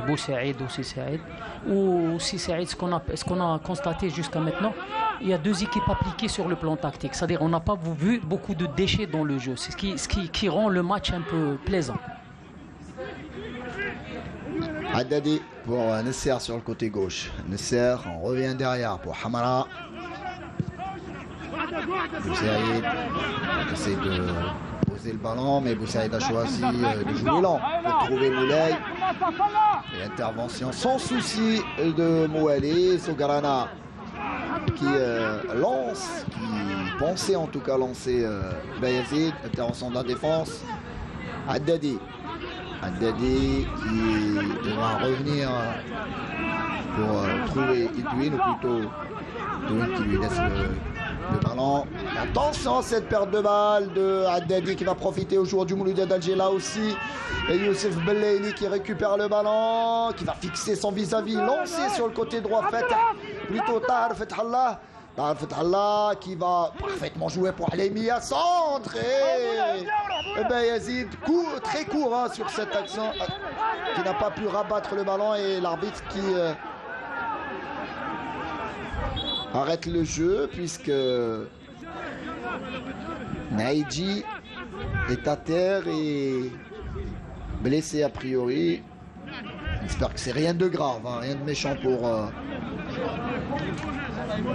Boussaïd aussi, Saïd. Ou si Saïd, ce qu'on a constaté jusqu'à maintenant, il y a 2 équipes appliquées sur le plan tactique. C'est-à-dire qu'on n'a pas vu beaucoup de déchets dans le jeu. C'est ce qui rend le match un peu plaisant. Haddadi pour Nesser sur le côté gauche. Nesser, on revient derrière pour Hamara. Boussaïd essaie de poser le ballon, mais Boussaïd a choisi de jouer lent pour trouver Moulay. Et intervention sans souci de Mouali. Sogarana qui lance, qui pensait en tout cas lancer Bayazid. Intervention de la défense. Haddadi qui devra revenir pour trouver Idouin, ou plutôt Idouin qui lui laisse le ballon. Attention à cette perte de balle de Haddadi qui va profiter au joueur du Mouloudia d'Alger là aussi. Et Youssef Bellaili qui récupère le ballon, qui va fixer son vis-à-vis, lancer sur le côté droit, plutôt Tahar Fethallah. Tahar Fethallah qui va parfaitement jouer pour Alemia, centre et Bayazid, très court sur cette action, qui n'a pas pu rabattre le ballon, et l'arbitre qui arrête le jeu puisque Naïdji est à terre et blessé a priori. J'espère que c'est rien de grave, rien de méchant pour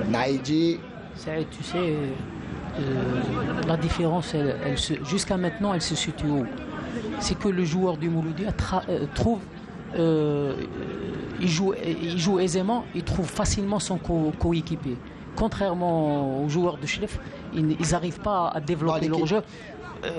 Naïdji. Tu sais, la différence, jusqu'à maintenant, elle se situe où? C'est que le joueur du Mouloudia trouve, il joue aisément, il trouve facilement son coéquipier. Contrairement aux joueurs de Chilef, ils n'arrivent pas à développer leur jeu.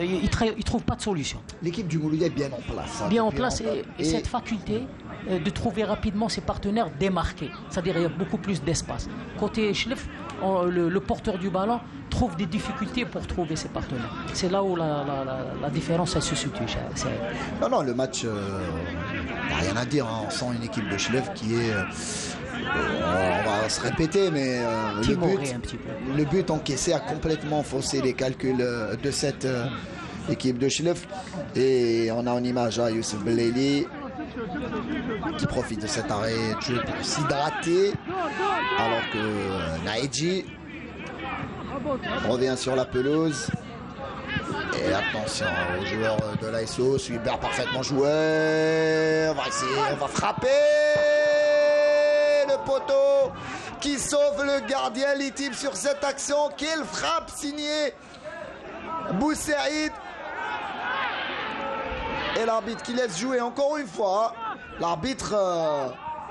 Ils ne trouvent pas de solution. L'équipe du Mouloudia est bien en place. Bien en place, et cette faculté de trouver rapidement ses partenaires démarqués. C'est-à-dire qu'il y a beaucoup plus d'espace. Côté Chilef, le porteur du ballon trouve des difficultés pour trouver ses partenaires. C'est là où la différence elle se situe. Non, le match, il n'y a rien à dire. On sent une équipe de Chilef qui est... on va se répéter, mais le but encaissé a complètement faussé les calculs de cette équipe de Chilef. Et on a en image Youssef Bellaili qui profite de cet arrêt de jeu pour s'hydrater, alors que Naïdji revient sur la pelouse. Et attention aux joueurs de l'ASO, Suibert parfaitement joué. On va frapper le poteau qui sauve le gardien Litib sur cette action. Quelle frappe signée Boussaïd. Et l'arbitre qui laisse jouer encore une fois. L'arbitre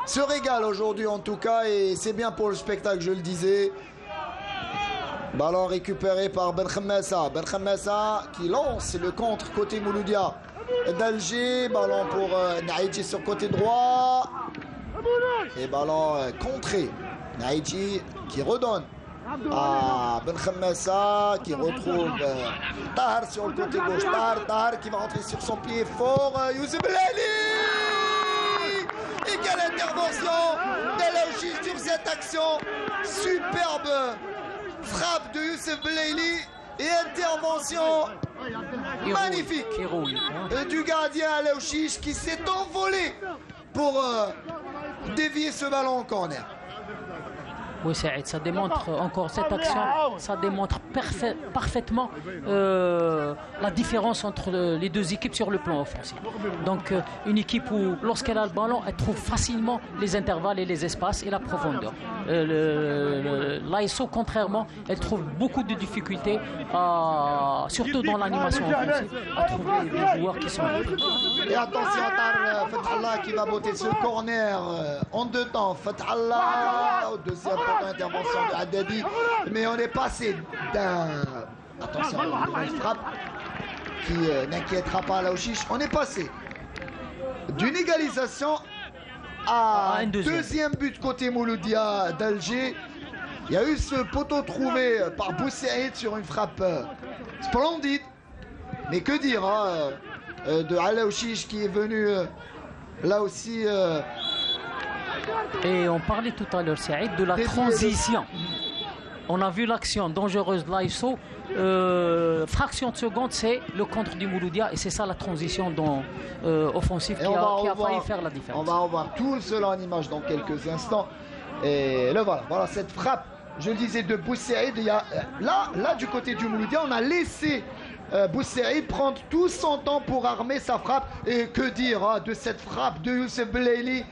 se régale aujourd'hui en tout cas et c'est bien pour le spectacle, je le disais. Ballon récupéré par Ben Khemessa. Ben Khemessa qui lance le contre côté Mouloudia d'Alger. Ballon pour Naïdji sur côté droit. Et ballon contré. Naïdji qui redonne à Ben Khemessa qui retrouve Tahar sur le côté gauche. Tahar qui va rentrer sur son pied fort. Youssef Belali. Et quelle intervention d'Elaouchi sur cette action. Superbe frappe de Youssef Belali et intervention magnifique du gardien Alaouchiche qui s'est envolé pour dévier ce ballon en corner. Oui, Saïd, ça démontre encore cette action, ça démontre parfaitement la différence entre les deux équipes sur le plan offensif. Donc une équipe où lorsqu'elle a le ballon, elle trouve facilement les intervalles et les espaces et la profondeur. L'ASO, contrairement, elle trouve beaucoup de difficultés, surtout dans l'animation offensive, à trouver les joueurs qui sont là. Et attention à Fathallah qui va botter ce corner en deux temps. Fathallah au deuxième intervention de Haddadi, mais on est passé d'un attention une frappe qui n'inquiétera pas Alaouchiche. On est passé d'une égalisation à un deuxième but côté Mouloudia d'Alger. Il y a eu ce poteau trouvé par Boussaïd sur une frappe splendide, mais que dire de Alaouchiche qui est venu là aussi. Et on parlait tout à l'heure, Saïd, de la transition. On a vu l'action dangereuse de l'ASO. Fraction de seconde, c'est le contre du Mouloudia. Et c'est ça la transition offensive qui a failli faire la différence. On va revoir tout cela en image dans quelques instants. Et là, voilà cette frappe, je le disais, de Boussaïd. Là, du côté du Mouloudia, on a laissé Boussaïd prendre tout son temps pour armer sa frappe. Et que dire de cette frappe de Youssef Belali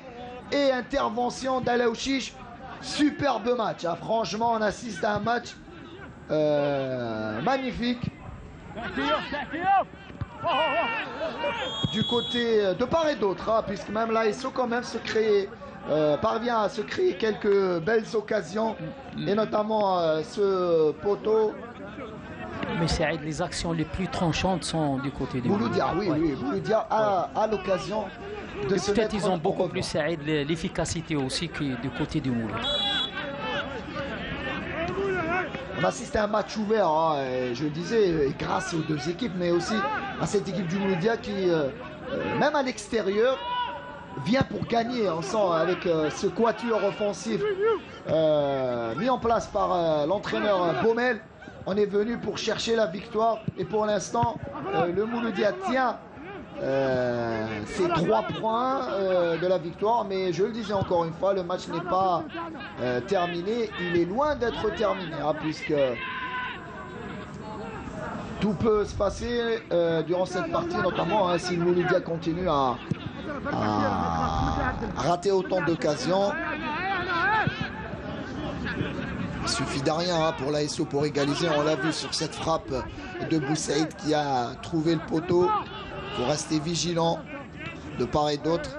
et intervention d'Alaouchiche. Superbe match. Franchement, on assiste à un match magnifique. Du côté de part et d'autre, puisque même l'ASO quand même parvient à se créer quelques belles occasions, et notamment ce poteau. Mais Saïd, les actions les plus tranchantes sont du côté du Mouloudia. Oui, Mouloudia a l'occasion de se peut-être mettre ils ont beaucoup plus, Saïd, l'efficacité aussi que du côté du Mouloudia. On assiste à un match ouvert, je le disais, grâce aux deux équipes, mais aussi à cette équipe du Mouloudia qui, même à l'extérieur, vient pour gagner. On sent avec ce quatuor offensif mis en place par l'entraîneur Baumel. On est venu pour chercher la victoire et pour l'instant, le Mouloudia tient ses 3 points de la victoire. Mais je le disais encore une fois, le match n'est pas terminé. Il est loin d'être terminé, puisque tout peut se passer durant cette partie, notamment si le Mouloudia continue à rater autant d'occasions. Il suffit de rien pour l'ASO pour égaliser. On l'a vu sur cette frappe de Boussaïd qui a trouvé le poteau. Il faut rester vigilant de part et d'autre.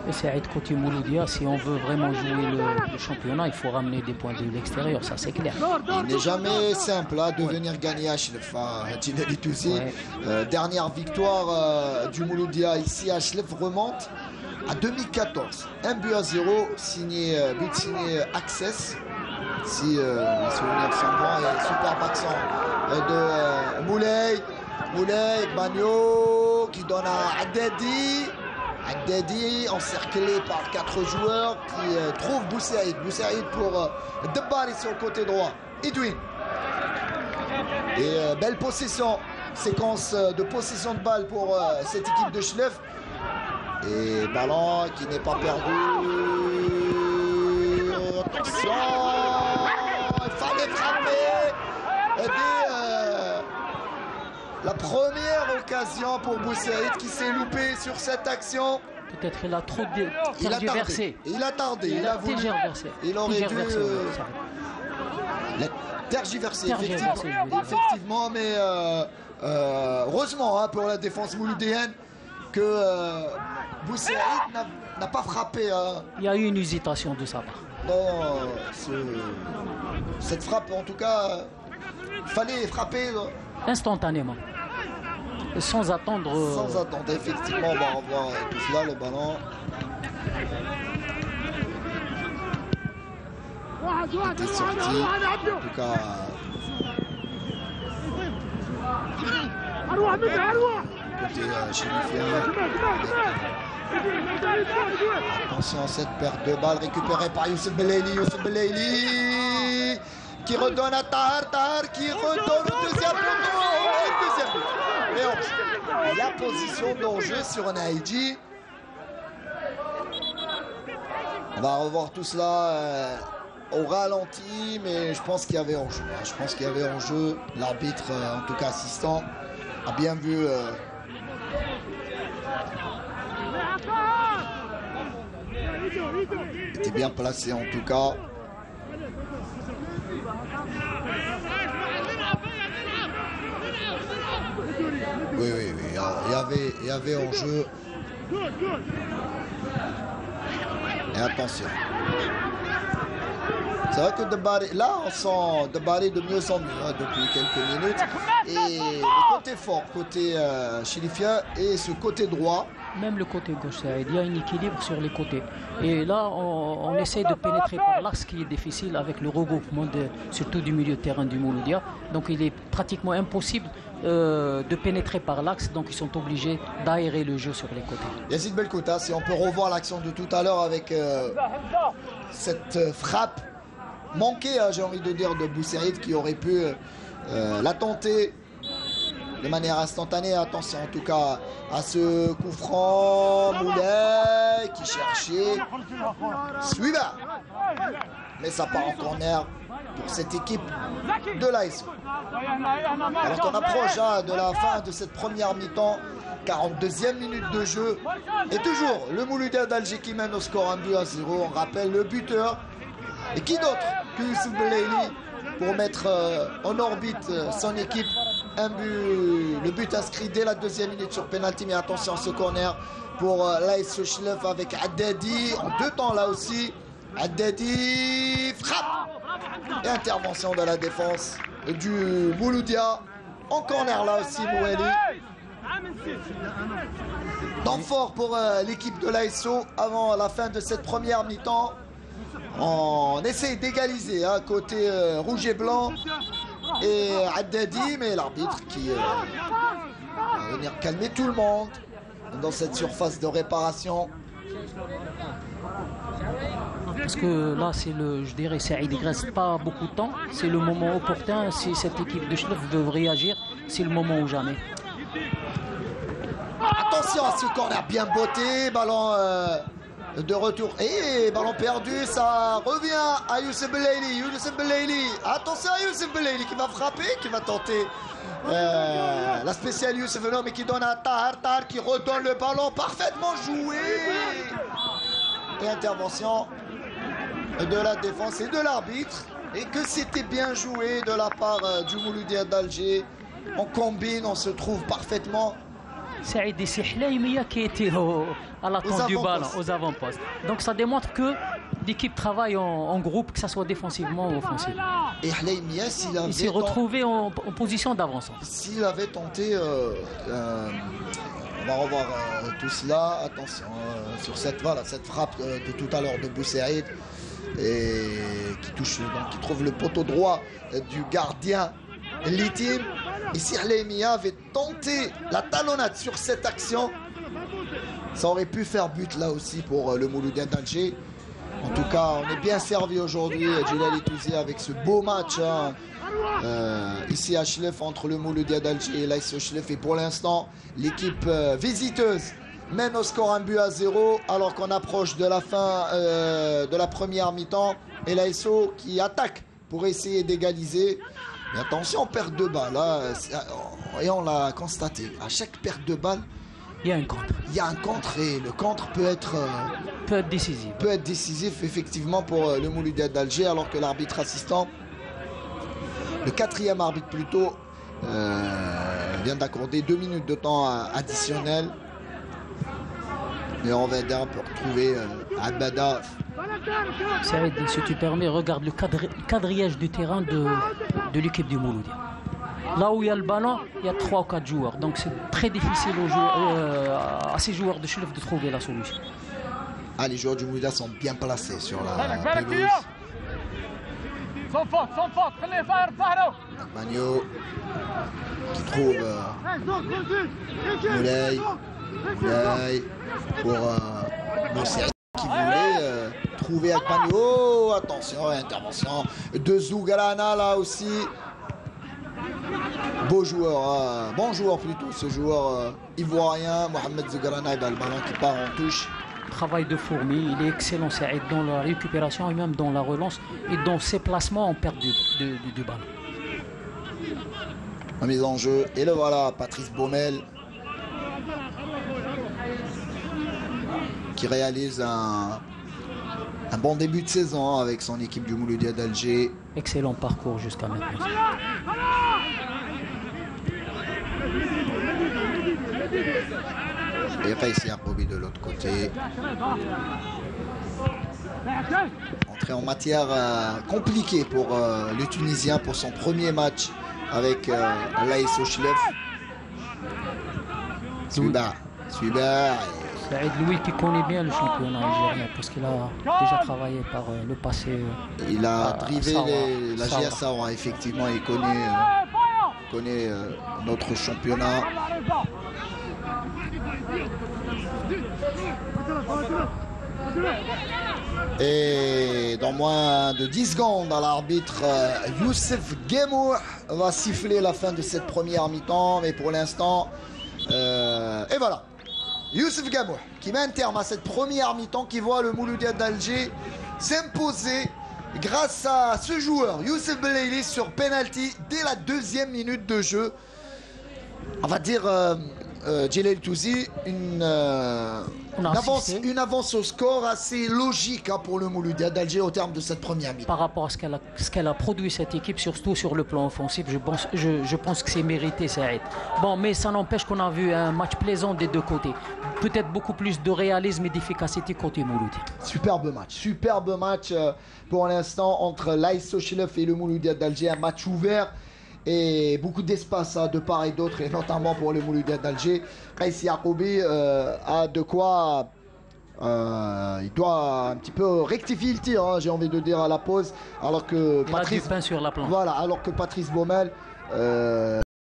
Et Saïd, côté Mouloudia, si on veut vraiment jouer le championnat, il faut ramener des points de l'extérieur, ça c'est clair. Il n'est jamais simple de venir gagner à Chlef. Dernière victoire du Mouloudia ici à Chlef remonte à 2014. 1-0, but signé Access. Si les souvenirs sont bons, et superbe action de Moulay, Bagno qui donne à Haddadi encerclé par 4 joueurs qui trouvent Boussaïd pour Debari sur le côté droit. Edwin. Et belle possession, séquence de possession de balle pour cette équipe de Chlef. Et ballon qui n'est pas perdu. Attention, il fallait frapper. la première occasion pour Boussaïd qui s'est loupé sur cette action. Peut-être il a trop tergiversé. Il a tardé. Il a voulu. Il aurait dû tergiverser, effectivement. Mais heureusement pour la défense mouloudéenne que Boussaïd n'a pas frappé. Il y a eu une hésitation de sa part. Non, cette frappe, en tout cas, fallait frapper instantanément. Sans attendre. Sans attendre, effectivement. On va revoir tout cela, le ballon. Il était sorti. En tout cas. Côté chilifien. Attention à cette perte de balle récupérée par Youssef Belaili. Youssef Belaili qui redonne à Tahar qui redonne au deuxième poteau. Deuxième but. Et la position d'enjeu sur Naïdji. On va revoir tout cela au ralenti, mais je pense qu'il y avait enjeu. Je pense qu'il y avait enjeu. L'arbitre, en tout cas assistant, a bien vu. Était bien placé en tout cas. Oui, il y avait enjeu. Et attention. C'est vrai que Debari, là on sent Debari de mieux en mieux depuis quelques minutes. Et le côté fort, côté chilifien et ce côté droit. Même le côté gauche, il y a un équilibre sur les côtés. Et là, on essaie de pénétrer par l'axe qui est difficile avec le regroupement, surtout du milieu de terrain du Mouloudia. Donc il est pratiquement impossible de pénétrer par l'axe. Donc ils sont obligés d'aérer le jeu sur les côtés. Yazid Belkouta, si on peut revoir l'action de tout à l'heure avec cette frappe manquée, j'ai envie de dire, de Boussaïd qui aurait pu la tenter de manière instantanée. Attention en tout cas à ce coup franc. Moulay qui cherchait Suiva, mais ça part en corner pour cette équipe de l'ASO. Alors qu'on approche de la fin de cette première mi-temps, 42e minute de jeu, et toujours le Mouloudia d'Alger qui mène au score 1-0. On rappelle le buteur, et qui d'autre que Youssef Belaili pour mettre en orbite son équipe. Le but inscrit dès la 2e minute sur penalty, mais attention à ce corner pour l'AS Chlef avec Haddadi en 2 temps là aussi. Haddadi frappe et intervention de la défense du Mouloudia en corner là aussi. Moueli temps fort pour l'équipe de l'ASO avant la fin de cette première mi-temps. On essaie d'égaliser côté rouge et blanc et Haddadi, mais l'arbitre qui va venir calmer tout le monde dans cette surface de réparation. Parce que là, je dirais, il ne reste pas beaucoup de temps. C'est le moment opportun. Si cette équipe de Chlef veut réagir, c'est le moment ou jamais. Attention à ce corner bien botté, ballon de retour et ballon perdu, ça revient à Youssef Belaili. Youssef Belaili, attention à Youssef Belaili qui va frapper, qui va tenter la spéciale Youssef Belaili, mais qui donne à Tahar qui redonne le ballon, parfaitement joué. Et intervention de la défense et de l'arbitre, et que c'était bien joué de la part du Mouloudia d'Alger. On combine, on se trouve parfaitement. Saïd Hlaymiya qui était à l'attente du ballon, aux avant-postes. Donc ça démontre que l'équipe travaille en groupe, que ce soit défensivement ou offensivement. Et Hlaymiya, il s'est retrouvé en position d'avance. S'il avait tenté, on va revoir tout cela. Attention sur cette frappe de tout à l'heure de Boussaïd et qui touche, donc qui trouve le poteau droit du gardien Litim. Et si Hlaymiya avait tenté la talonnade sur cette action, ça aurait pu faire but là aussi pour le Mouloudia d'Alger. En tout cas, on est bien servi aujourd'hui, Djilali Touzi, avec ce beau match ici à Chlef entre le Mouloudia d'Alger et l'AS Chlef. Et pour l'instant, l'équipe visiteuse mène au score 1-0 alors qu'on approche de la fin de la première mi-temps. Et l'ASO qui attaque pour essayer d'égaliser. Mais attention, perte de balle, là, et on l'a constaté. À chaque perte de balle, il y a un contre. Il y a un contre et le contre peut être décisif. Peut être décisif effectivement pour le Mouloudia d'Alger, alors que l'arbitre assistant, le quatrième arbitre plutôt, vient d'accorder 2 minutes de temps additionnel. Et on va pour retrouver Abada. Saïd, si tu permets, regarde le quadrillage du terrain de l'équipe du Mouloudia. Là où il y a le ballon, il y a 3 ou 4 joueurs. Donc c'est très difficile à ces joueurs de Chlef de trouver la solution. Ah, les joueurs du Mouloudia sont bien placés sur la pelouse. Magno qui trouve Moulay pour Mousseri qui voulait trouver Agmagno. Oh, attention, intervention de Zougalana là aussi. Beau joueur, bon joueur plutôt, ce joueur ivoirien, Mohamed Zougalana, le ballon qui part en touche. Travail de fourmi, il est excellent Saïd dans la récupération et même dans la relance et dans ses placements en perte du ballon. La mise en jeu, et le voilà, Patrice Baumel qui réalise un bon début de saison avec son équipe du Mouloudia d'Alger. Excellent parcours jusqu'à maintenant. Et Faïssi Arboubi de l'autre côté. Entrée en matière compliquée pour le Tunisien pour son premier match avec l'AS Ochlef. Suiba. Saïd Louis qui connaît bien le championnat algérien parce qu'il a déjà travaillé par le passé. Il a drivé la GIA Sawa, effectivement, il connaît notre championnat. Et dans moins de 10 secondes, l'arbitre Youssef Gemou va siffler la fin de cette première mi-temps. Mais pour l'instant, et voilà, Youssef Gemou qui met un terme à cette première mi-temps, qui voit le Mouloudia d'Alger s'imposer grâce à ce joueur, Youssef Belayli, sur penalty dès la 2e minute de jeu. On va dire Djelel Touzi, une avance au score assez logique pour le Mouloudia d'Alger au terme de cette première mi-temps. Par rapport à ce qu'elle a produit cette équipe, surtout sur le plan offensif, je pense que c'est mérité, Saïd. Bon, mais ça n'empêche qu'on a vu un match plaisant des deux côtés. Peut-être beaucoup plus de réalisme et d'efficacité côté Mouloudia. Superbe match pour l'instant entre l'AS Ochlef et le Mouloudia d'Alger, un match ouvert. Et beaucoup d'espace de part et d'autre, et notamment pour le Mouloudia d'Alger. Faïssi Arboubi a de quoi, il doit un petit peu rectifier le tir, j'ai envie de dire, à la pause, alors que Patrice, il a du pain sur la planche. Voilà, alors que Patrice Baumel